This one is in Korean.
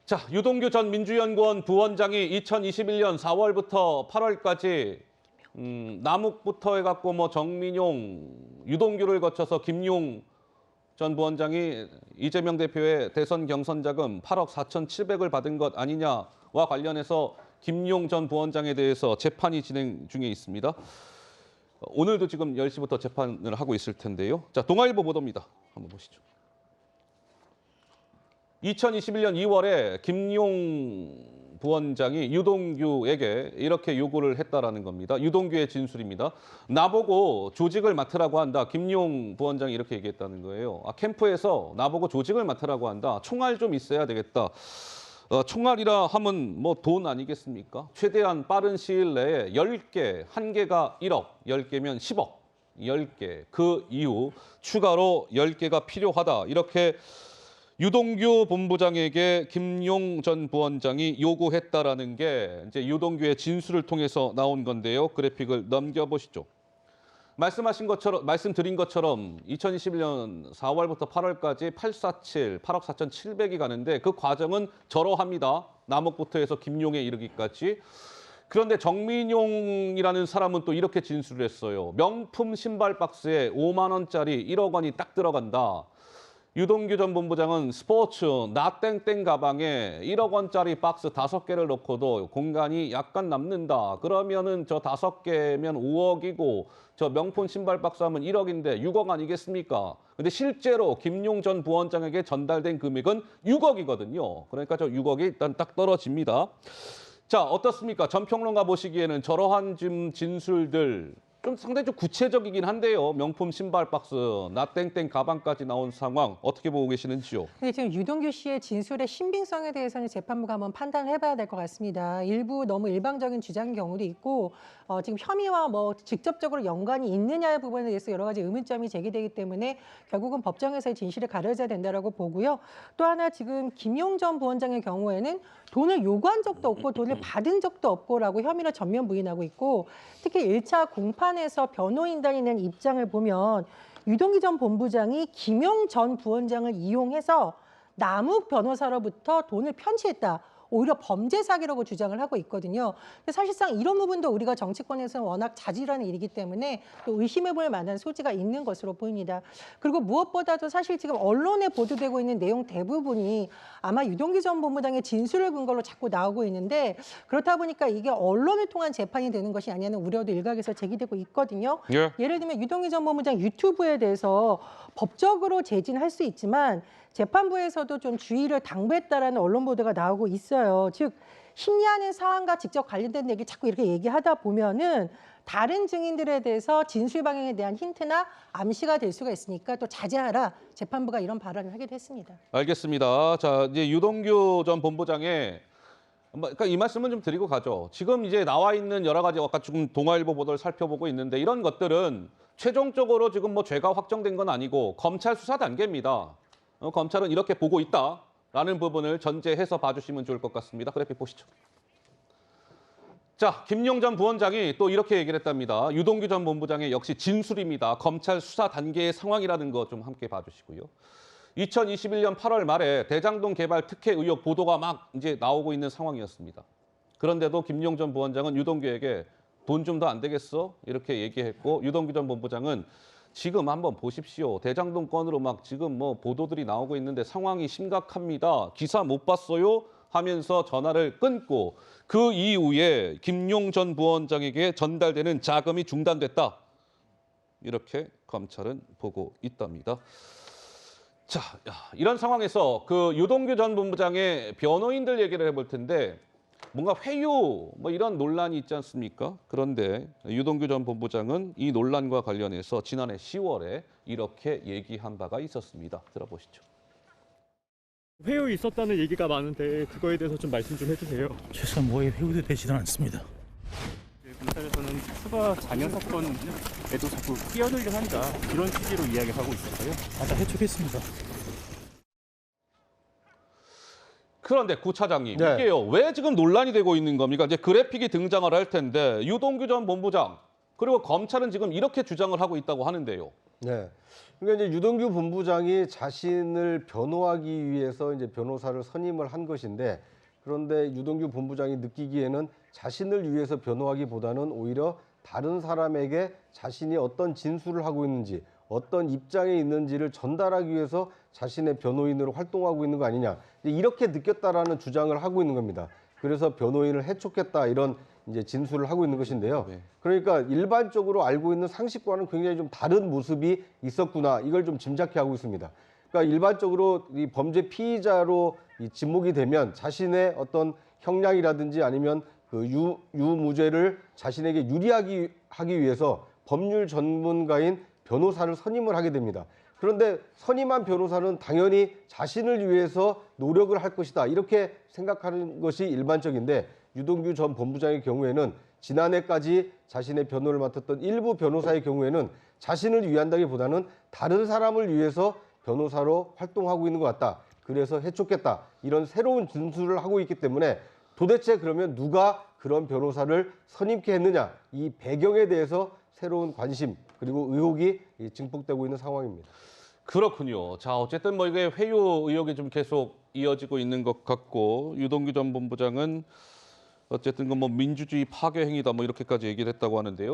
자, 유동규 전 민주연구원 부원장이 2021년 4월부터 8월까지 남욱부터 해갖고 뭐 정민용, 유동규를 거쳐서 김용 전 부원장이 이재명 대표의 대선 경선 자금 8억 4,700을 받은 것 아니냐와 관련해서 김용 전 부원장에 대해서 재판이 진행 중에 있습니다. 오늘도 지금 10시부터 재판을 하고 있을 텐데요. 자, 동아일보 보도입니다. 한번 보시죠. 2021년 2월에 김용 부원장이 유동규에게 이렇게 요구를 했다라는 겁니다. 유동규의 진술입니다. 나보고 조직을 맡으라고 한다. 김용 부원장이 이렇게 얘기했다는 거예요. 캠프에서 나보고 조직을 맡으라고 한다. 총알 좀 있어야 되겠다. 총알이라 하면 뭐 돈 아니겠습니까? 최대한 빠른 시일 내에 10개, 한 개가 1억, 10개면 10억, 10개. 그 이후 추가로 10개가 필요하다. 이렇게 유동규 본부장에게 김용 전 부원장이 요구했다라는 게 이제 유동규의 진술을 통해서 나온 건데요. 그래픽을 넘겨보시죠. 말씀드린 것처럼 2021년 4월부터 8월까지 8억 4,700이 가는데 그 과정은 저러합니다. 남욱부터 해서 김용에 이르기까지. 그런데 정민용이라는 사람은 또 이렇게 진술을 했어요. 명품 신발 박스에 5만 원짜리 1억 원이 딱 들어간다. 유동규 전 본부장은 스포츠 나땡땡 가방에 1억 원짜리 박스 5개를 넣고도 공간이 약간 남는다. 그러면은 저 5개면 5억이고 저 명품 신발 박스 하면 1억인데 6억 아니겠습니까? 근데 실제로 김용 전 부원장에게 전달된 금액은 6억이거든요. 그러니까 저 6억이 일단 딱 떨어집니다. 자, 어떻습니까? 전평론가 보시기에는 저러한 진술들 좀 상당히 좀 구체적이긴 한데요. 명품 신발 박스, 나땡땡 가방까지 나온 상황 어떻게 보고 계시는지요? 네, 지금 유동규 씨의 진술의 신빙성에 대해서는 재판부가 한번 판단을 해봐야 될 것 같습니다. 일부 너무 일방적인 주장인 경우도 있고 지금 혐의와 뭐 직접적으로 연관이 있느냐의 부분에 대해서 여러 가지 의문점이 제기되기 때문에 결국은 법정에서의 진실을 가려져야 된다라고 보고요. 또 하나 지금 김용 전 부원장의 경우에는 돈을 요구한 적도 없고 돈을 받은 적도 없고라고 혐의를 전면 부인하고 있고 특히 1차 공판에서 변호인단이 낸 입장을 보면 유동규 전 본부장이 김용 전 부원장을 이용해서 남욱 변호사로부터 돈을 편취했다. 오히려 범죄 사기라고 주장을 하고 있거든요. 근데 사실상 이런 부분도 우리가 정치권에서는 워낙 자주 일하는 일이기 때문에 또 의심해 볼 만한 소지가 있는 것으로 보입니다. 그리고 무엇보다도 사실 지금 언론에 보도되고 있는 내용 대부분이 아마 유동규 전 본부장의 진술을 근거로 자꾸 나오고 있는데 그렇다 보니까 이게 언론을 통한 재판이 되는 것이 아니냐는 우려도 일각에서 제기되고 있거든요. 예. 예를 들면 유동규 전 본부장 유튜브에 대해서 법적으로 제지할 수 있지만 재판부에서도 좀 주의를 당부했다라는 언론 보도가 나오고 있어요. 즉 심리하는 사안과 직접 관련된 얘기 자꾸 이렇게 얘기하다 보면은 다른 증인들에 대해서 진술 방향에 대한 힌트나 암시가 될 수가 있으니까 또 자제하라. 재판부가 이런 발언을 하기도 했습니다. 알겠습니다. 자, 이제 유동규 전 본부장의 그러니까 이 말씀은 좀 드리고 가죠. 지금 이제 나와 있는 여러 가지 아까 지금 동아일보 보도를 살펴보고 있는데 이런 것들은 최종적으로 지금 뭐 죄가 확정된 건 아니고 검찰 수사 단계입니다. 검찰은 이렇게 보고 있다라는 부분을 전제해서 봐주시면 좋을 것 같습니다. 그래픽 보시죠. 자, 김용 전 부원장이 또 이렇게 얘기를 했답니다. 유동규 전 본부장의 역시 진술입니다. 검찰 수사 단계의 상황이라는 거 좀 함께 봐주시고요. 2021년 8월 말에 대장동 개발 특혜 의혹 보도가 막 이제 나오고 있는 상황이었습니다. 그런데도 김용 전 부원장은 유동규에게 돈 좀 더 안 되겠어? 이렇게 얘기했고 유동규 전 본부장은 지금 한번 보십시오. 대장동 건으로 막 지금 뭐 보도들이 나오고 있는데 상황이 심각합니다. 기사 못 봤어요? 하면서 전화를 끊고 그 이후에 김용 전 부원장에게 전달되는 자금이 중단됐다. 이렇게 검찰은 보고 있답니다. 자, 이런 상황에서 그 유동규 전 본부장의 변호인들 얘기를 해볼 텐데 뭔가 회유 뭐 이런 논란이 있지 않습니까? 그런데 유동규 전 본부장은 이 논란과 관련해서 지난해 10월에 이렇게 얘기한 바가 있었습니다. 들어보시죠. 회유 있었다는 얘기가 많은데 그거에 대해서 좀 말씀 좀 해주세요. 최소한 뭐에 회유도 되지는 않습니다. 검찰에서는 추가 잔여 사건에도 자꾸 끼어들려 한다 이런 취지로 이야기하고 있었어요. 다 해촉했습니다. 그런데 구 차장님, 네. 이게요 왜 지금 논란이 되고 있는 겁니까? 이제 그래픽이 등장을 할 텐데 유동규 전 본부장 그리고 검찰은 지금 이렇게 주장을 하고 있다고 하는데요. 네. 그러니까 이제 유동규 본부장이 자신을 변호하기 위해서 이제 변호사를 선임을 한 것인데, 그런데 유동규 본부장이 느끼기에는 자신을 위해서 변호하기보다는 오히려 다른 사람에게 자신이 어떤 진술을 하고 있는지, 어떤 입장에 있는지를 전달하기 위해서 자신의 변호인으로 활동하고 있는 거 아니냐, 이렇게 느꼈다라는 주장을 하고 있는 겁니다. 그래서 변호인을 해촉했다, 이런 이제 진술을 하고 있는 것인데요. 네. 그러니까 일반적으로 알고 있는 상식과는 굉장히 좀 다른 모습이 있었구나, 이걸 좀 짐작해 하고 있습니다. 그러니까 일반적으로 이 범죄 피의자로 이 지목이 되면 자신의 어떤 형량이라든지 아니면 그 유무죄를 자신에게 유리하게 하기 위해서 법률 전문가인 변호사를 선임을 하게 됩니다. 그런데 선임한 변호사는 당연히 자신을 위해서 노력을 할 것이다, 이렇게 생각하는 것이 일반적인데, 유동규 전 본부장의 경우에는 지난해까지 자신의 변호를 맡았던 일부 변호사의 경우에는 자신을 위한다기보다는 다른 사람을 위해서 변호사로 활동하고 있는 것 같다, 그래서 해촉했다, 이런 새로운 진술을 하고 있기 때문에 도대체 그러면 누가 그런 변호사를 선임케 했느냐, 이 배경에 대해서 새로운 관심 그리고 의혹이 증폭되고 있는 상황입니다. 그렇군요. 자, 어쨌든 뭐 이게 회유 의혹이 좀 계속 이어지고 있는 것 같고, 유동규 전 본부장은 어쨌든 그 뭐 민주주의 파괴 행위다 뭐 이렇게까지 얘기를 했다고 하는데요.